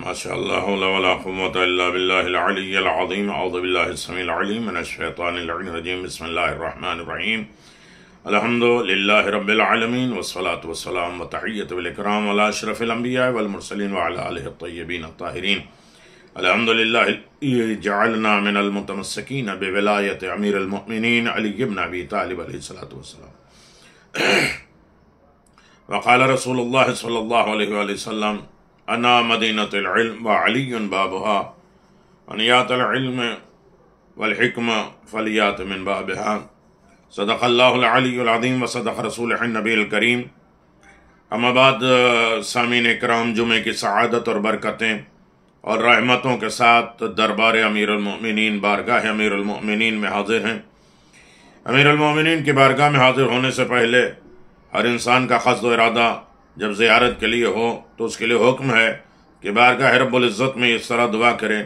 ما شاء الله لا حول ولا قوة إلا بالله العلي العظيم. أعوذ بالله السميع العليم من الشيطان اللعين الرجيم. بسم الله الرحمن الرحيم. الحمد لله رب العالمين والصلاة والسلام وتحية والإكرام على أشرف الأنبياء والمرسلين وعلى آله الطيبين الطاهرين. الحمد لله جعلنا من المتمسكين بولاية أمير المؤمنين علي بن أبي طالب عليه الصلاة والسلام. وقال رسول الله صلى الله عليه وسلم: أنا مدينة العلم وعلي بابها، من يأت العلم والحكمة فليأت من بابها. صدق الله العلی العظیم وصدق رسولہ النبی الکریم. اما بعد، سامعین اکرام، جمعے کی سعادت اور برکتیں اور رحمتوں کے ساتھ دربار امیر المؤمنین، بارگاہ امیر المؤمنین میں حاضر ہیں. امیر المؤمنین کی بارگاہ میں حاضر ہونے سے پہلے ہر انسان کا قصد و ارادہ جب زیارت کے لیے ہو تو اس کے لیے حکم ہے کہ بارگاہ رب العزت میں اس طرح دعا کریں: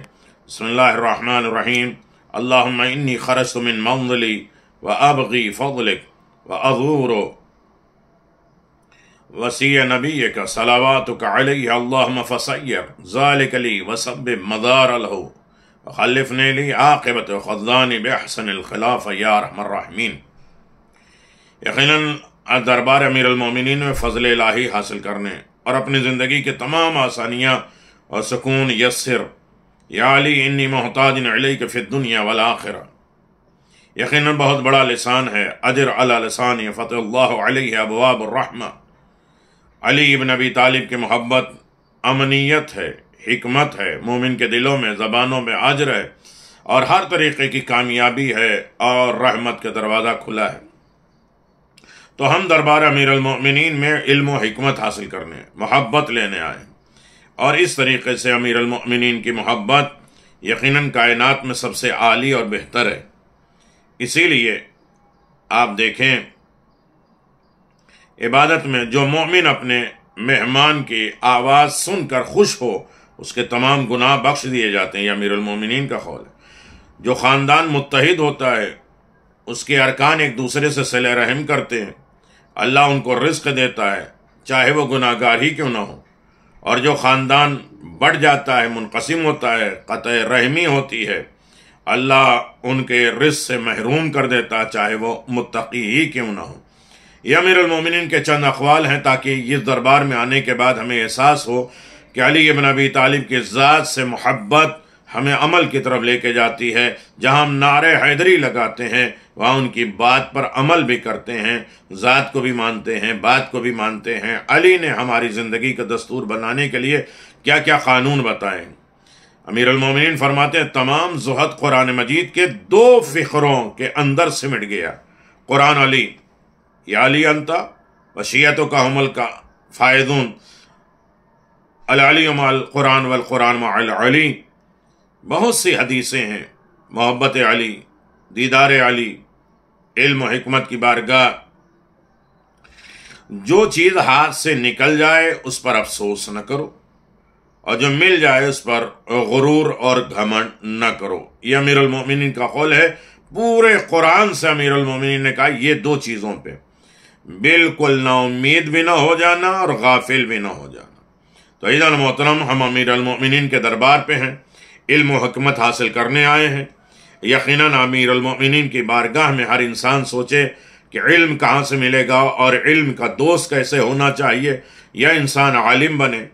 بسم اللہ الرحمن الرحیم. اللہم انی خرجت من منزلی وابغی فضلک وازور وسیع نبیک صلواتک علیہ اللہم فسیر ذالک لی وسبب مدار لہو وخلفنی لی عاقبت خذانی بحسن الخلاف یا ارحم الراحمین. یقیناً دربار امیر المومنین میں فضل الہی حاصل کرنے اور اپنی زندگی کے تمام آسانیاں اور سکون یسر یا علی انی محتاج علیک فی الدنیا والآخرہ. یقیناً بہت بڑا لسان ہے. اجر علی لسان فتح اللہ علیہ ابواب الرحمہ. علی ابن ابی طالب کی محبت امنیت ہے، حکمت ہے، مومن کے دلوں میں، زبانوں میں اجر ہے اور ہر طریقے کی کامیابی ہے اور رحمت کا دروازہ کھلا ہے. تو ہم دربار امیر المؤمنین میں علم و حکمت حاصل کرنے، محبت لینے آئے، اور اس طریقے سے امیر المؤمنین کی محبت یقیناً کائنات میں سب سے عالی اور بہتر ہے. اسی لیے آپ دیکھیں، عبادت میں جو مومن اپنے مہمان کی آواز سن کر خوش ہو اس کے تمام گناہ بخش دیے جاتے ہیں. یہ امیر المؤمنین کا قول ہے. جو خاندان متحد ہوتا ہے، اس کے ارکان ایک دوسرے سے صلہ رحم کرتے ہیں، اللہ ان کو رزق دیتا ہے چاہے وہ گناہ گار ہی کیوں نہ ہو. اور جو خاندان بڑھ جاتا ہے، منقسم ہوتا ہے، قطع رحمی ہوتی ہے، اللہ ان کے رزق سے محروم کر دیتا چاہے وہ متقی ہی کیوں نہ ہو. یہ امیر المومنین کے چند اقوال ہیں تاکہ اس دربار میں آنے کے بعد ہمیں احساس ہو کہ علی ابن ابی طالب کی ذات سے محبت ہمیں عمل کی طرف لے کے جاتی ہے. جہاں ہم نعرہ حیدری لگاتے ہیں وہاں ان کی بات پر عمل بھی کرتے ہیں، ذات کو بھی مانتے ہیں، بات کو بھی مانتے ہیں. علی نے ہماری زندگی کا دستور بنانے کے لیے کیا کیا قانون بتائے. امیر المومنین فرماتے ہیں تمام زہد قرآن مجید کے 2 فقروں کے اندر سمٹ گیا. قرآن علی یا علی انتا وشیعتک ہم کا فائدون العلی مع القرآن والقرآن مع العلی. بہت سی حدیثیں ہیں. محبت علی، دیدار علی، علم و حکمت کی بارگاہ. جو چیز ہاتھ سے نکل جائے اس پر افسوس نہ کرو، اور جو مل جائے اس پر غرور اور گھمنڈ نہ کرو. یہ امیر المؤمنین کا قول ہے. پورے قرآن سے امیر المؤمنین نے کہا یہ 2 چیزوں پہ بالکل نا امید بھی نہ ہو جانا اور غافل بھی نہ ہو جانا. تو عزیزان محترم، ہم امیر المؤمنین کے دربار پہ ہیں، علم و حکمت حاصل کرنے آئے ہیں. یقیناً امیر المؤمنین کی بارگاہ میں ہر انسان سوچے کہ علم کہاں سے ملے گا اور علم کا دوست کیسے ہونا چاہیے. یا انسان عالم بنے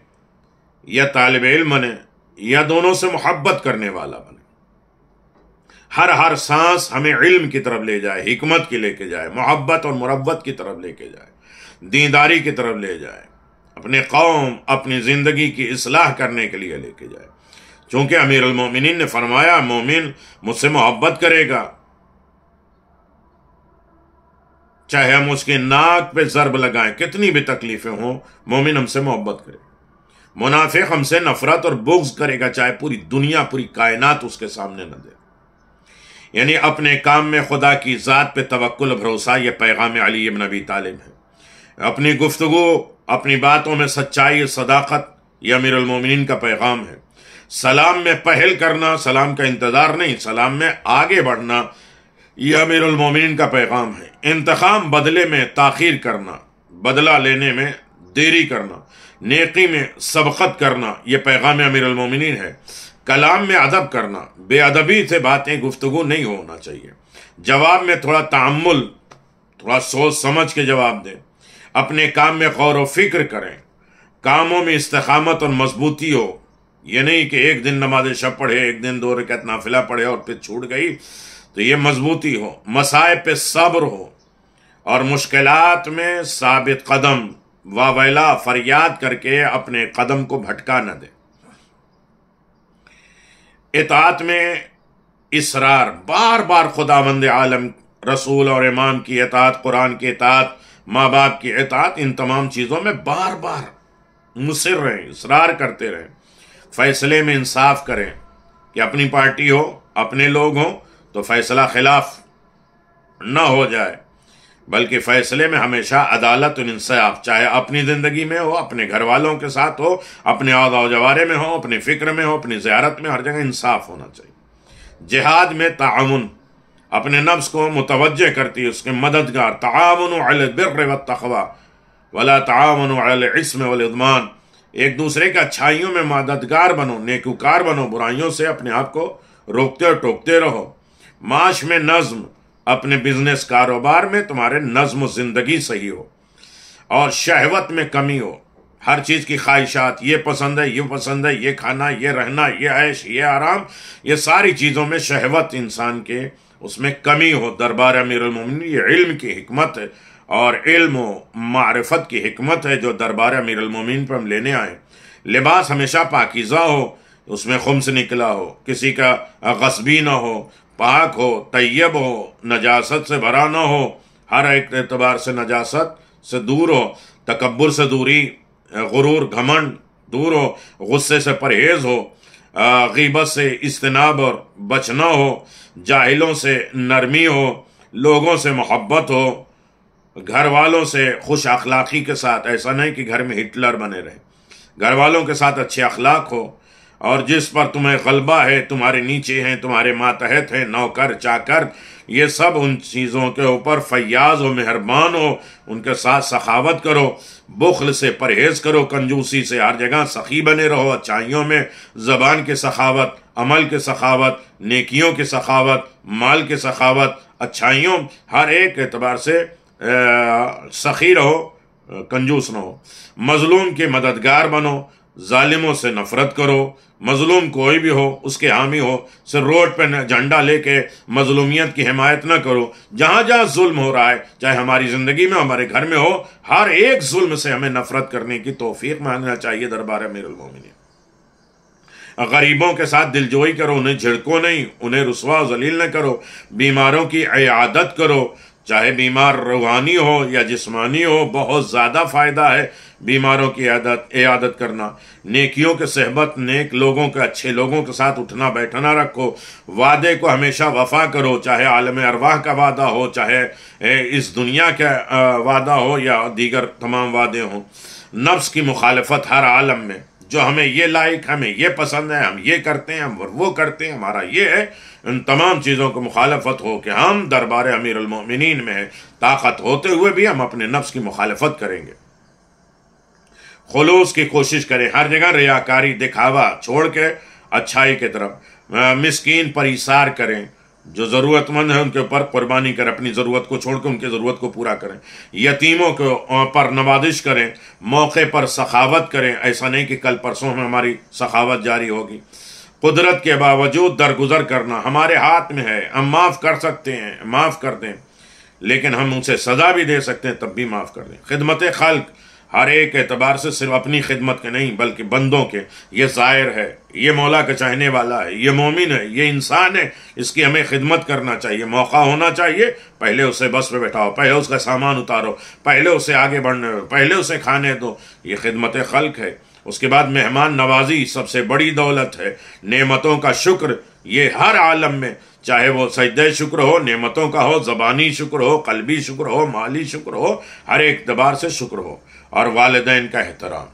یا طالب علم بنے یا دونوں سے محبت کرنے والا بنے. ہر سانس ہمیں علم کی طرف لے جائے، حکمت کی لے کے جائے، محبت اور مربت کی طرف لے کے جائے، دینداری کی طرف لے جائے، اپنے قوم، اپنی زندگی کی اصلاح کرنے کے لیے لے کے جائے. چونکہ امیر المومنین نے فرمایا مومن مجھ سے محبت کرے گا چاہے ہم اس کے ناک پہ ضرب لگائیں، کتنی بھی تکلیفیں ہوں، مومن ہم سے محبت کرے. منافق ہم سے نفرت اور بغض کرے گا چاہے پوری دنیا، پوری کائنات اس کے سامنے نہ دے. یعنی اپنے کام میں خدا کی ذات پہ توکل و بھروسہ، یہ پیغام علی ابن ابی طالب ہے. اپنی گفتگو، اپنی باتوں میں سچائی، صداقت، یہ امیر المومنین کا پیغام ہے. سلام میں پہل کرنا، سلام کا انتظار نہیں، سلام میں آگے بڑھنا، یہ امیر المومنین کا پیغام ہے. انتقام بدلے میں تاخیر کرنا، بدلہ لینے میں دیری کرنا، نیکی میں سبقت کرنا، یہ پیغام امیر المومنین ہے۔ کلام میں ادب کرنا، بے ادبی سے باتیں گفتگو نہیں ہونا چاہیے۔ جواب میں تھوڑا تعمل، تھوڑا سوچ سمجھ کے جواب دیں۔ اپنے کام میں غور و فکر کریں، کاموں میں استقامت اور مضبوطی ہو۔ یہ نہیں کہ ایک دن نماز شب پڑھے، ایک دن 2 رکعت نافلہ پڑھے اور پھر چھوٹ گئی، تو یہ مضبوطی ہو۔ مصائب پہ صبر ہو اور مشکلات میں ثابت قدم واویلا فریاد کر کے اپنے قدم کو بھٹکا نہ دے۔ اطاعت میں اصرار، بار بار خداوند عالم، رسول اور امام کی اطاعت، قرآن کی اطاعت، ماں باپ کی اطاعت، ان تمام چیزوں میں بار بار مصر رہیں، اصرار کرتے رہیں۔ فیصلے میں انصاف کریں کہ اپنی پارٹی ہو، اپنے لوگ ہوں تو فیصلہ خلاف نہ ہو جائے، بلکہ فیصلے میں ہمیشہ عدالت اور انصاف، چاہے اپنی زندگی میں ہو، اپنے گھر والوں کے ساتھ ہو، اپنے اعضاء و جوارے میں ہو، اپنی فکر میں ہو، اپنی زیارت میں، ہر جگہ انصاف ہونا چاہیے۔ جہاد میں تعاون، اپنے نفس کو متوجہ کرتی ہے، اس کے مددگار۔ تعاون علی البر والتقوی ولا تعاون علی الاثم والعدوان، ایک دوسرے کے اچھائیوں میں مددگار بنو، نیکوکار بنو، برائیوں سے اپنے آپ کو روکتے اور ٹوکتے رہو۔ معاش میں نظم، اپنے بزنس کاروبار میں تمہارے نظم و زندگی صحیح ہو، اور شہوت میں کمی ہو۔ ہر چیز کی خواہشات، یہ پسند ہے، یہ پسند ہے، یہ کھانا، یہ رہنا، یہ عیش، یہ آرام، یہ ساری چیزوں میں شہوت انسان کے اس میں کمی ہو۔ دربار امیر المومنین یہ علم کی حکمت ہے، اور علم و معرفت کی حکمت ہے جو دربار امیر المومنین پر ہم لینے آئے۔ لباس ہمیشہ پاکیزہ ہو، اس میں خمس نکلا ہو، کسی کا غصبی نہ ہو، پاک ہو، طیب ہو، نجاست سے بھرا نہ ہو، ہر ایک اعتبار سے نجاست سے دور ہو، تکبر سے دوری، غرور گھمنڈ دور ہو، غصے سے پرہیز ہو، غیبت سے اجتناب اور بچنا ہو، جاہلوں سے نرمی ہو، لوگوں سے محبت ہو، گھر والوں سے خوش اخلاقی کے ساتھ، ایسا نہیں کہ گھر میں ہٹلر بنے رہے، گھر والوں کے ساتھ اچھے اخلاق ہو، اور جس پر تمہیں غلبہ ہے، تمہارے نیچے ہیں، تمہارے ماتحت ہیں، نوکر چاکر، یہ سب ان چیزوں کے اوپر فیاض و مہربان ہو، ان کے ساتھ سخاوت کرو، بخل سے پرہیز کرو، کنجوسی سے ہر جگہ سخی بنے رہو، اچھائیوں میں زبان کی سخاوت، عمل کی سخاوت، نیکیوں کی سخاوت، مال کی سخاوت، اچھائیوں ہر ایک اعتبار سے سخی رہو، کنجوس نہ ہو۔ مظلوم کے مددگار بنو، ظالموں سے نفرت کرو، مظلوم کوئی بھی ہو اس کے حامی ہو، صرف روڈ پہ جھنڈا لے کے مظلومیت کی حمایت نہ کرو۔ جہاں جہاں ظلم ہو رہا ہے، چاہے ہماری زندگی میں، ہمارے گھر میں ہو، ہر ایک ظلم سے ہمیں نفرت کرنے کی توفیق مانگنا چاہیے دربار امیر المومنین۔ غریبوں کے ساتھ دلجوئی کرو، انہیں جھڑکو نہیں، انہیں رسوا و ذلیل نہ کرو، بیماروں کی عیادت کرو، چاہے بیمار روحانی ہو یا جسمانی ہو، بہت زیادہ فائدہ ہے بیماروں کی عیادت کرنا۔ نیکیوں کے صحبت، نیک لوگوں کے، اچھے لوگوں کے ساتھ اٹھنا بیٹھنا رکھو، وعدے کو ہمیشہ وفا کرو، چاہے عالم ارواح کا وعدہ ہو، چاہے اس دنیا کا وعدہ ہو یا دیگر تمام وعدے ہوں۔ نفس کی مخالفت ہر عالم میں، جو ہمیں یہ لائق، ہمیں یہ پسند ہے، ہم یہ کرتے ہیں، ہم وہ کرتے ہیں، ہمارا یہ ہے، ان تمام چیزوں کو مخالفت ہو کہ ہم دربار امیر المومنین میں ہیں، طاقت ہوتے ہوئے بھی ہم اپنے نفس کی مخالفت کریں گے۔ خلوص کی کوشش کریں، ہر جگہ ریاکاری، دکھاوا چھوڑ کے اچھائی کی طرف۔ مسکین پر ایثار کریں، جو ضرورت مند ہے ان کے اوپر قربانی کریں، اپنی ضرورت کو چھوڑ کے ان کی ضرورت کو پورا کریں۔ یتیموں کو پر نوازش کریں، موقع پر سخاوت کریں، ایسا نہیں کہ کل پرسوں میں ہماری سخاوت جاری ہوگی۔ قدرت کے باوجود درگزر کرنا ہمارے ہاتھ میں ہے، ہم معاف کر سکتے ہیں، معاف کر دیں، لیکن ہم ان سے سزا بھی دے سکتے ہیں، تب بھی معاف کر دیں۔ خدمت خلق ہر ایک اعتبار سے صرف اپنی خدمت کے نہیں بلکہ بندوں کے، یہ زائر ہے، یہ مولا کا چاہنے والا ہے، یہ مومن ہے، یہ انسان ہے، اس کی ہمیں خدمت کرنا چاہیے۔ موقع ہونا چاہیے، پہلے اسے بس پہ بیٹھاؤ، پہلے اس کا سامان اتارو، پہلے اسے آگے بڑھنے دو، پہلے اسے کھانے دو، یہ خدمت خلق ہے۔ اس کے بعد مہمان نوازی سب سے بڑی دولت ہے، نعمتوں کا شکر، یہ ہر عالم میں، چاہے وہ سجدہ شکر ہو، نعمتوں کا ہو، زبانی شکر ہو، قلبی شکر ہو، مالی شکر ہو، ہر ایک اعتبار سے شکر ہو۔ اور والدین کا احترام،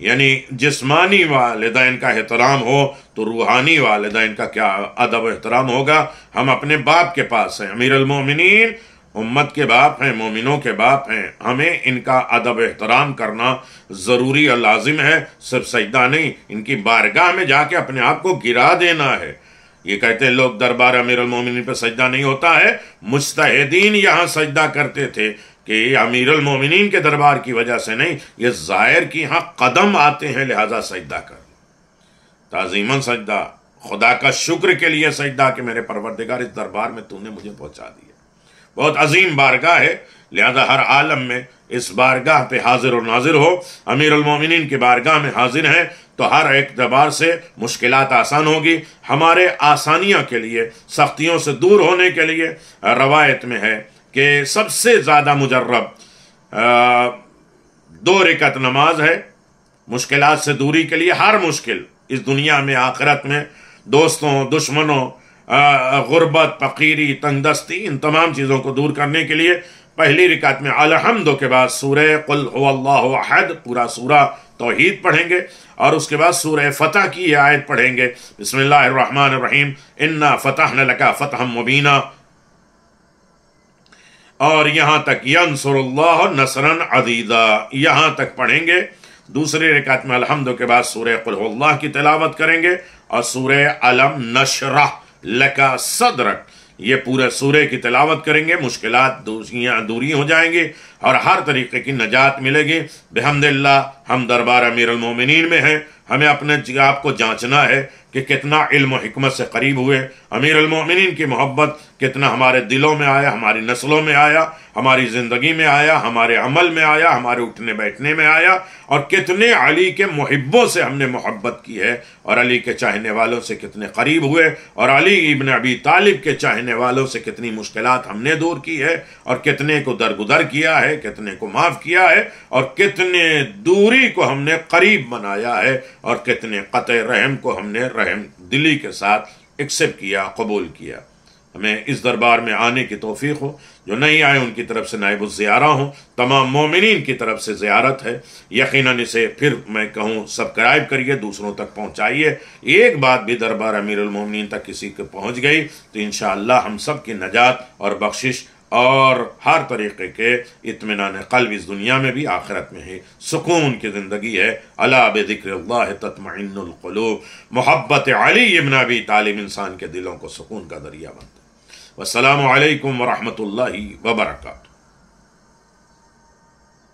یعنی جسمانی والدین کا احترام ہو تو روحانی والدین کا کیا ادب و احترام ہوگا۔ ہم اپنے باپ کے پاس ہیں، امیر المومنین امت کے باپ ہیں، مومنوں کے باپ ہیں، ہمیں ان کا ادب احترام کرنا ضروری اور لازم ہے، صرف سجدہ نہیں، ان کی بارگاہ میں جا کے اپنے آپ کو گرا دینا ہے۔ یہ کہتے ہیں لوگ دربار امیر المومنین پہ سجدہ نہیں ہوتا ہے، مجتہدین یہاں سجدہ کرتے تھے کہ یہ امیر المومنین کے دربار کی وجہ سے نہیں، یہ ظاہر کی یہاں قدم آتے ہیں لہذا سجدہ کر، تعظیماً سجدہ، خدا کا شکر کے لیے سجدہ کہ میرے پروردگار اس دربار میں تو نے مجھے پہنچا دیا۔ بہت عظیم بارگاہ ہے، لہذا ہر عالم میں اس بارگاہ پہ حاضر و ناظر ہو۔ امیر المومنین کی بارگاہ میں حاضر ہیں تو ہر ایک اعتبار سے مشکلات آسان ہوگی، ہمارے آسانیوں کے لیے، سختیوں سے دور ہونے کے لیے۔ روایت میں ہے کہ سب سے زیادہ مجرب 2 رکعت نماز ہے مشکلات سے دوری کے لیے۔ ہر مشکل اس دنیا میں، آخرت میں، دوستوں، دشمنوں، غربت، فقیری، تنگ دستی، ان تمام چیزوں کو دور کرنے کے لیے پہلی رکعت میں الحمد کے بعد سورہ قل هو اللہ احد، پورا سورہ توحید پڑھیں گے، اور اس کے بعد سورہ فتح کی یہ آیت پڑھیں گے، بسم اللہ الرحمن الرحیم انا فتحنا لک فتحا مبینا، اور یہاں تک ینصر اللہ نصرا عزیزا، یہاں تک پڑھیں گے۔ دوسری رکعت میں الحمد کے بعد سورہ قل هو اللہ کی تلاوت کریں گے اور سورہ علم نشرح لک صدرک، یہ پورے سورے کی تلاوت کریں گے، مشکلات دوری ہو جائیں گی اور ہر طریقے کی نجات ملے گی بحمد اللہ۔ ہم دربار امیر المومنین میں ہیں، ہمیں اپنے آپ کو جانچنا ہے کہ کتنا علم و حکمت سے قریب ہوئے، امیر المومنین کی محبت کتنا ہمارے دلوں میں آیا، ہماری نسلوں میں آیا، ہماری زندگی میں آیا، ہمارے عمل میں آیا، ہمارے اٹھنے بیٹھنے میں آیا، اور کتنے علی کے محبوں سے ہم نے محبت کی ہے اور علی کے چاہنے والوں سے کتنے قریب ہوئے، اور علی ابن ابی طالب کے چاہنے والوں سے کتنی مشکلات ہم نے دور کی ہے، اور کتنے کو درگزر کیا ہے، کتنے کو معاف کیا ہے، اور کتنے دوری کو ہم نے قریب بنایا ہے، اور کتنے قطع رحم کو ہم نے رحم دلی کے ساتھ ایکسپٹ کیا، قبول کیا۔ ہمیں اس دربار میں آنے کی توفیق ہو، جو نہیں آئے ان کی طرف سے نائب الزیارہ ہوں، تمام مومنین کی طرف سے زیارت ہے، یقیناً اسے پھر میں کہوں سبسکرائب کریے، دوسروں تک پہنچائیے۔ ایک بات بھی دربار امیر المومنین تک کسی کے پہنچ گئی تو انشاءاللہ ہم سب کی نجات اور بخشش اور ہر طریقے کے اطمینان قلب اس دنیا میں بھی، آخرت میں ہی سکون کی زندگی ہے۔ الا بذکر اللہ تطمئن القلوب، محبت علی ابن ابی طالب انسان کے دلوں کو سکون کا ذریعہ بنتا ہے۔ والسلام علیکم ورحمۃ اللہ وبرکاتہ۔